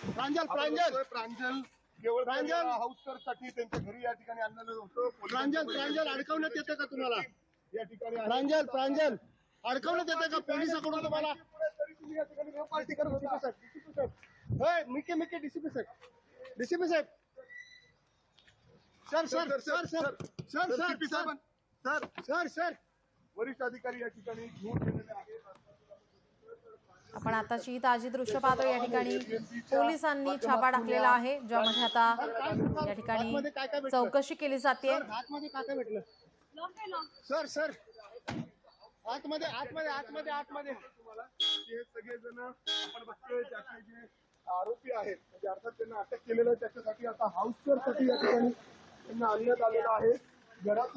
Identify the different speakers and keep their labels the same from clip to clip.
Speaker 1: प्रांजल केवळ प्रांजल हाऊसकर साठी त्यांच्या घरी या ठिकाणी आणलेलं होतं. प्रांजल अडकवण्यात येतं का तुम्हाला या ठिकाणी? प्रांजल अडकवण्यात येतं का पोलिसांकडून तुम्हाला? तरी तुम्ही या ठिकाणी पार्टी करत होता साहेब. होय, मिके डीसीपी साहेब सर वरिष्ठ अधिकारी या ठिकाणी घेऊन गेलेले आहेत.
Speaker 2: आपण आताची ताजी दृश्य पाहतो। या ठिकाणी पोलिसांनी छापा टाकलेला आहे, ज्यामध्ये आता या ठिकाणी चौकशी केली जाते।
Speaker 1: आतमध्ये काय भेटलं सर आतमध्ये तुम्हाला हे सगळे जण आपण बघतोय ज्याचे जे आरोपी आहेत म्हणजे अर्थात त्यांना अटक केलेलं आहे त्याच्यासाठी आता हाऊसकर साठी या ठिकाणी त्यांना आणण्यात आलेलं आहे। घरात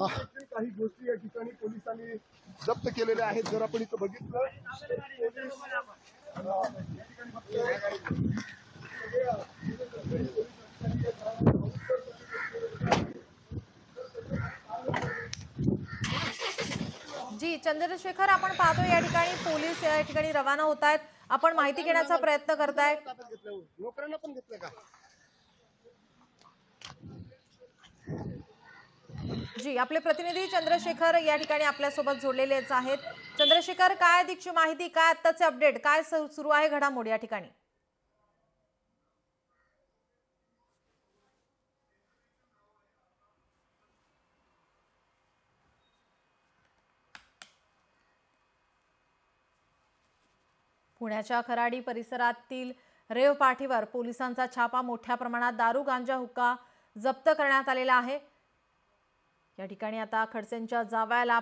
Speaker 1: काही गोष्टी या ठिकाणी पोलिसांनी जप्त केलेल्या आहेत। जर आपण इथं बघितलं
Speaker 2: जी चंद्रशेखर, आपण पाहतो या ठिकाणी पोलीस या ठिकाणी रवाना होत आहेत। आपण माहिती घेण्याचा प्रयत्न करताय।
Speaker 1: नोकरांना पण घेतलं का?
Speaker 2: जी, आपले प्रतिनिधी चंद्रशेखर या ठिकाणी आपल्या सोबत जोडलेलेच आहेत। चंद्रशेखर, काय अधिकची माहिती, काय आत्ताचे अपडेट, काय सुरू आहे घडामोडी या ठिकाणी? पुण्याच्या खराडी परिसरातील रेव पाठीवर पोलिसांचा छापा, मोठ्या प्रमाणात दारू गांजा हुक्का जप्त करण्यात आलेला आहे। या ठिकाणी आता खडसेंच्या जावयाला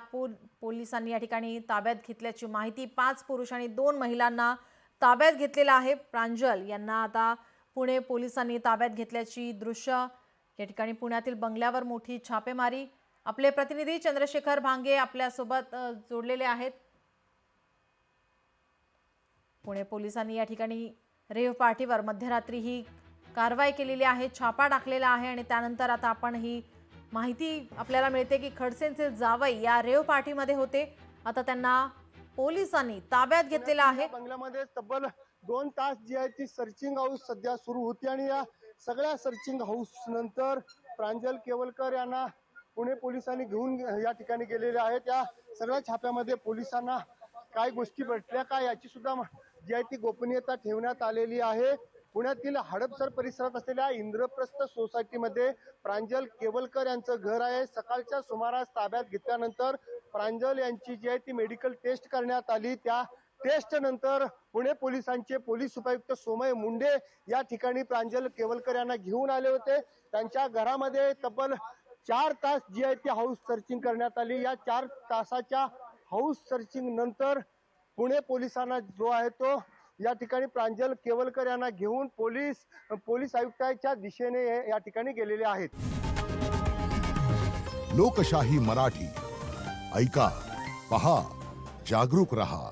Speaker 2: पोलिसांनी या ठिकाणी ताब्यात घेतल्याची माहिती। 5 पुरुष आणि 2 महिलांना ताब्यात घेतलेला आहे। प्रांजल यांना आता पुणे पोलिसांनी ताब्यात घेतल्याची दृश्य या ठिकाणी पुण्यातील बंगल्यावर मोठी छापेमारी। आपले प्रतिनिधी चंद्रशेखर भांगे आपल्या सोबत जोडलेले आहेत। पुणे पोलिसांनी या ठिकाणी रेव पार्टीवर मध्यरात्री ही कारवाई केलेली आहे, छापा टाकलेला आहे आणि त्यानंतर आता आपण ही माहिती आपल्याला मिळते की खडसेंचे जावई या रेव पार्टीमध्ये होते। आता त्यांना पोलिसांनी ताब्यात घेतलेला आहे।
Speaker 1: बंगल्यामध्ये तब्बल 2 तास जी आहे ती सर्चिंग हाऊस सध्या सुरू होती आणि या सगळ्या सर्चिंग हाऊस नंतर प्रांजल केवलकर यांना पुणे पोलिसांनी घेऊन या ठिकाणी गेलेले आहेत। या सगळ्या छाप्यामध्ये पोलिसांना काय गोष्टी भेटल्या काय याची सुद्धा जी आहे ती गोपनीयता ठेवण्यात आलेली आहे। पुण्यातील हडपसर परिसरात असलेल्या इंद्रप्रस्थ सोसायटीमध्ये प्रांजल केवलकर यांचं घर आहे। सकाळच्या सुमारास ताब्यात घेतल्यानंतर प्रांजल यांची जी आहे ती मेडिकल टेस्ट करण्यात आली। त्या टेस्ट नंतर पुणे पोलिसांचे पोलीस उपायुक्त सोमय मुंडे या ठिकाणी प्रांजल केवलकर यांना घेऊन आले होते। त्यांच्या घरामध्ये तब्बल 4 तास जी आहे ती हाऊस सर्चिंग करण्यात आली। या 4 तासाच्या हाऊस सर्चिंग नंतर पुणे पोलिसांना जो आहे तो या ठिकाणी प्रांजल केवलकर यांना घेऊन पोलीस आयुक्तांच्या दिशेने या ठिकाणी गेलेले आहेत।
Speaker 3: लोकशाही मराठी ऐका, पहा, जागरूक रहा।